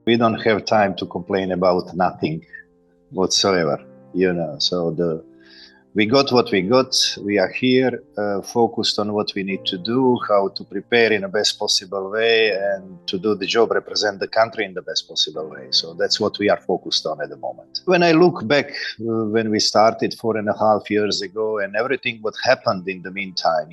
We don't have time to complain about nothing whatsoever, so we got what we got. We are here, focused on what we need to do, how to prepare in the best possible way, and to do the job, represent the country in the best possible way. So that's what we are focused on at the moment. When I look back, when we started 4.5 years ago, and everything what happened in the meantime,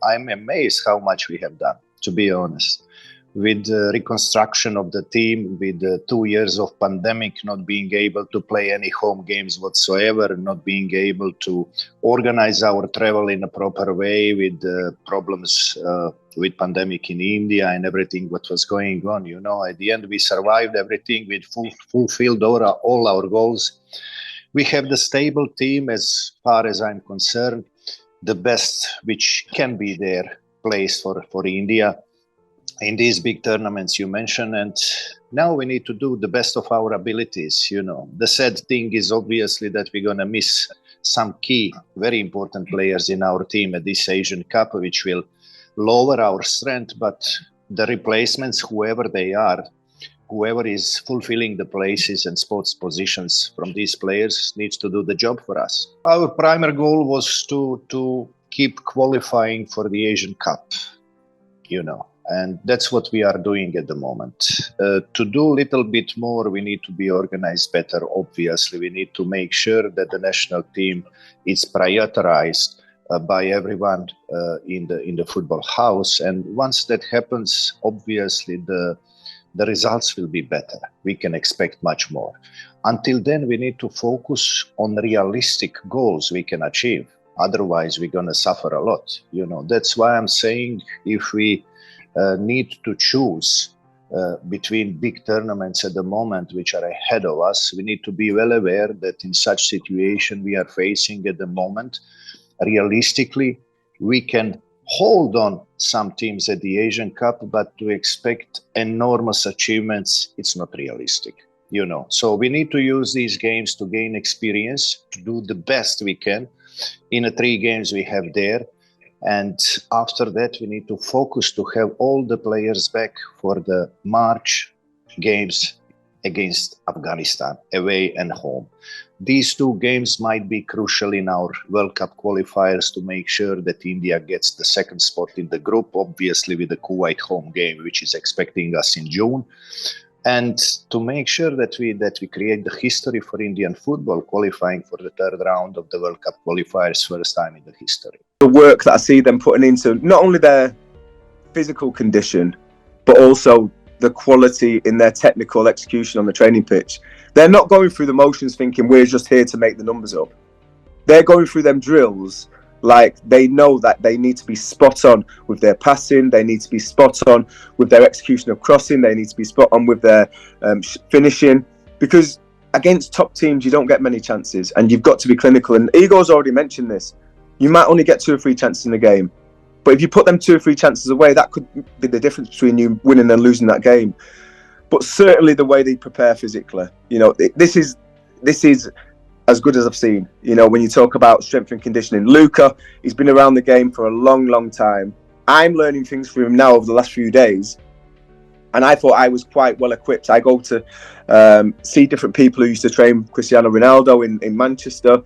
I'm amazed how much we have done, to be honest. With the reconstruction of the team, with 2 years of pandemic, not being able to play any home games whatsoever, not being able to organize our travel in a proper way, with problems with pandemic in India and everything what was going on. At the end, we survived everything. We fulfilled all our goals. We have the stable team, as far as I'm concerned, the best which can be there placed for India in these big tournaments you mentioned, and now we need to do the best of our abilities. The sad thing is obviously that we're going to miss some key, very important players in our team at this Asian Cup, which will lower our strength, but the replacements, whoever they are, whoever is fulfilling the places and sports positions from these players, needs to do the job for us. Our primary goal was to keep qualifying for the Asian Cup, and that's what we are doing at the moment. To do a little bit more, we need to be organized better. Obviously, we need to make sure that the national team is prioritized by everyone in the football house. And once that happens, obviously the results will be better. We can expect much more. Until then, we need to focus on realistic goals we can achieve. Otherwise, we're going to suffer a lot. That's why I'm saying, if we need to choose between big tournaments at the moment which are ahead of us, we need to be well aware that in such situation we are facing at the moment, realistically, we can hold on some teams at the Asian Cup, but to expect enormous achievements, it's not realistic. So we need to use these games to gain experience, to do the best we can in the 3 games we have there. And after that, we need to focus to have all the players back for the March games against Afghanistan, away and home. These 2 games might be crucial in our World Cup qualifiers to make sure that India gets the 2nd spot in the group, obviously with the Kuwait home game, which is expecting us in June. And to make sure that we create the history for Indian football, qualifying for the 3rd round of the World Cup qualifiers, first time in the history. The work that I see them putting into not only their physical condition, but also the quality in their technical execution on the training pitch. They're not going through the motions thinking we're just here to make the numbers up. They're going through them drills like they know that they need to be spot on with their passing, they need to be spot on with their execution of crossing, they need to be spot on with their finishing, because against top teams you don't get many chances and you've got to be clinical. And Igor's already mentioned this. You might only get 2 or 3 chances in a game, but if you put them 2 or 3 chances away, that could be the difference between you winning and losing that game. But certainly the way they prepare physically, this is as good as I've seen. When you talk about strength and conditioning, Luca, he's been around the game for a long, long time. I'm learning things from him now over the last few days, and I thought I was quite well equipped. I go to see different people who used to train Cristiano Ronaldo in Manchester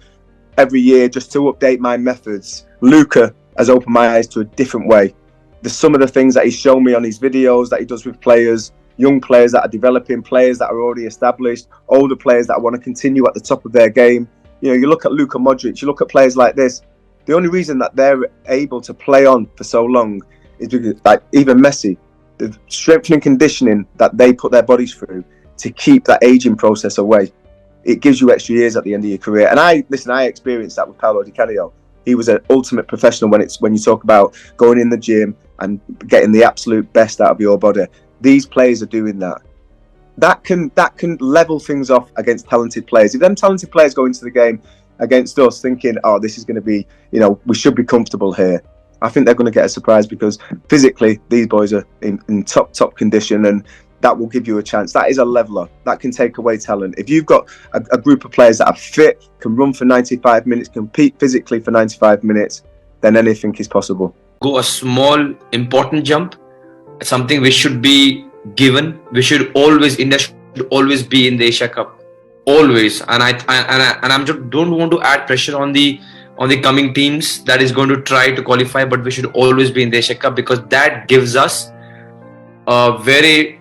every year just to update my methods. Luca has opened my eyes to a different way. There's some of the things that he's shown me on his videos that he does with players, young players that are developing, players that are already established, older players that want to continue at the top of their game. You look at Luka Modric, you look at players like this. The only reason that they're able to play on for so long is because, like even Messi, the strength and conditioning that they put their bodies through to keep that aging process away. It gives you extra years at the end of your career. And I experienced that with Paolo Di Canio. He was an ultimate professional when you talk about going in the gym and getting the absolute best out of your body. These players are doing that. That can level things off against talented players. If them talented players go into the game against us thinking, oh, this is going to be, we should be comfortable here, I think they're going to get a surprise, because physically these boys are in top condition, and that will give you a chance. That is a leveler. That can take away talent. If you've got a group of players that are fit, can run for 95 minutes, compete physically for 95 minutes, then anything is possible. Go a small, important jump, something which should be given. We should always, India should always be in the Asia Cup, always. And I'm just don't want to add pressure on the coming teams that is going to try to qualify, but we should always be in the Asia Cup, because that gives us a very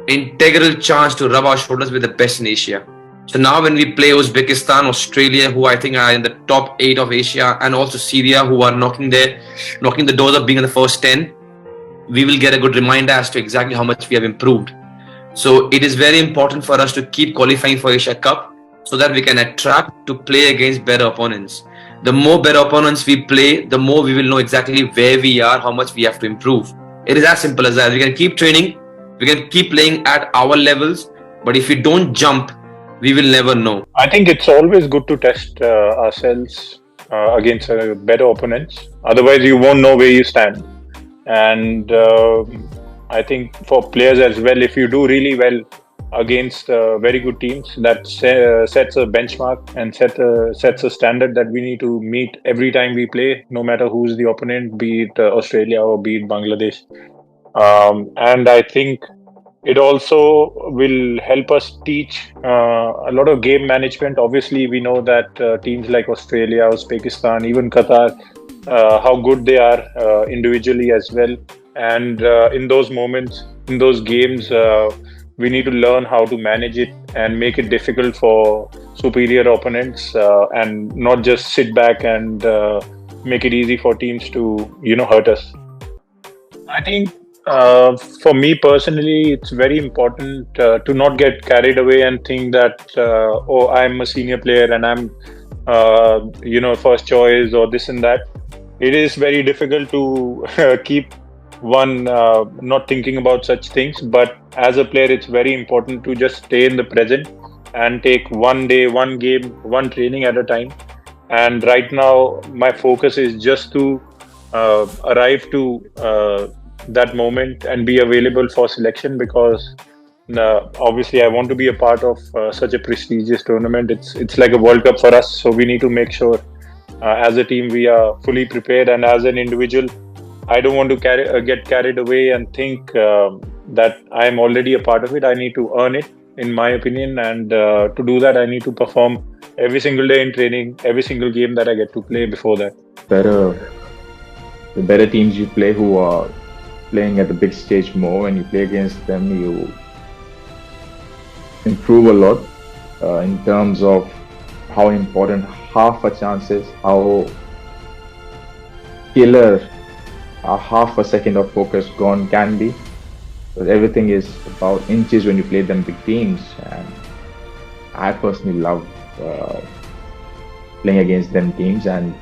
integral chance to rub our shoulders with the best in Asia. So now when we play Uzbekistan, Australia, who I think are in the top 8 of Asia, and also Syria, who are knocking the doors of being in the first 10, we will get a good reminder as to exactly how much we have improved. So it is very important for us to keep qualifying for Asia Cup, so that we can attract to play against better opponents. The more better opponents we play, the more we will know exactly where we are, how much we have to improve. It is as simple as that. We can keep training, we can keep playing at our levels, but if we don't jump, we will never know. I think it's always good to test ourselves against better opponents. Otherwise, you won't know where you stand. And I think for players as well, if you do really well against very good teams, that sets a benchmark and sets a standard that we need to meet every time we play, no matter who's the opponent, be it Australia or be it Bangladesh. And I think it also will help us teach a lot of game management. Obviously, we know that teams like Australia, Uzbekistan, even Qatar, how good they are individually as well. And in those moments, in those games, we need to learn how to manage it and make it difficult for superior opponents, and not just sit back and make it easy for teams to, hurt us. I think for me personally, it's very important to not get carried away and think that, oh, I'm a senior player and I'm, first choice or this and that. It is very difficult to keep one not thinking about such things. But as a player, it's very important to just stay in the present and take one day, one game, one training at a time. And right now, my focus is just to arrive to that moment and be available for selection, because obviously I want to be a part of such a prestigious tournament. It's like a World Cup for us, so we need to make sure as a team we are fully prepared. And as an individual, I don't want to get carried away and think that I am already a part of it. I need to earn it, in my opinion, and to do that I need to perform every single day in training, every single game that I get to play before that. The better teams you play, who are playing at the big stage more, and you play against them, you improve a lot in terms of how important half a chance is, how killer a half a second of focus gone can be. But everything is about inches when you play them big teams, and I personally love playing against them teams, and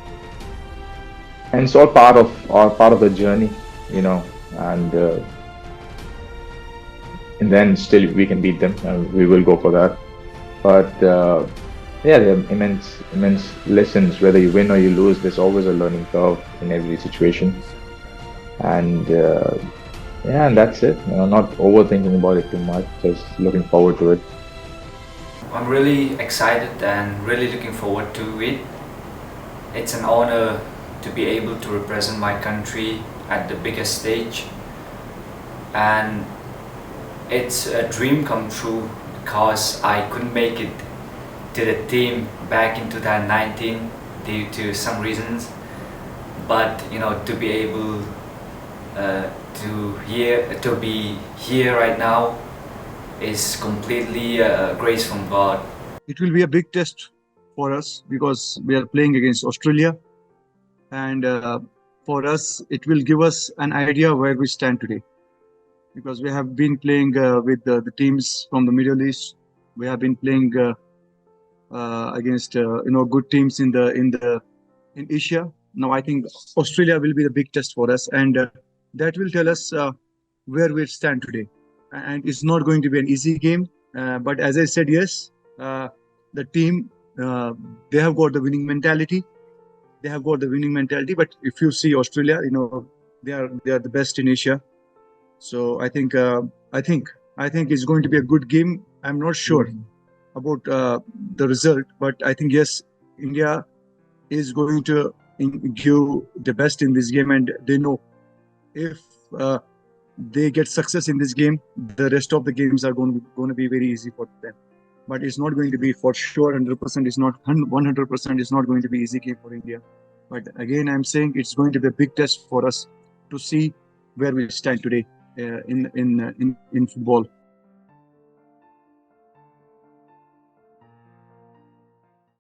it's all part of the journey, and then still we can beat them, and we will go for that. But there are immense lessons. Whether you win or you lose, there's always a learning curve in every situation, and and that's it. Not overthinking about it too much, just looking forward to it. I'm really excited and really looking forward to it. It's an honor to be able to represent my country at the biggest stage, and it's a dream come true, because I couldn't make it to the team back in 2019 due to some reasons, but to be able to be here right now is completely a grace from God. It will be a big test for us because we are playing against Australia, and for us it will give us an idea where we stand today, because we have been playing with the teams from the Middle East. We have been playing against good teams in Asia. Now I think Australia will be the big test for us, and that will tell us where we stand today. And it's not going to be an easy game, but as I said, yes, the team, they have got the winning mentality. But if you see Australia, they are the best in Asia. So I think it's going to be a good game. I'm not sure about the result, but I think yes, India is going to give the best in this game, and they know if they get success in this game, the rest of the games are going to be very easy for them. But it's not going to be for sure 100%. Is not 100%. Is not going to be easy game for India. But again, I'm saying it's going to be a big test for us to see where we stand today in football.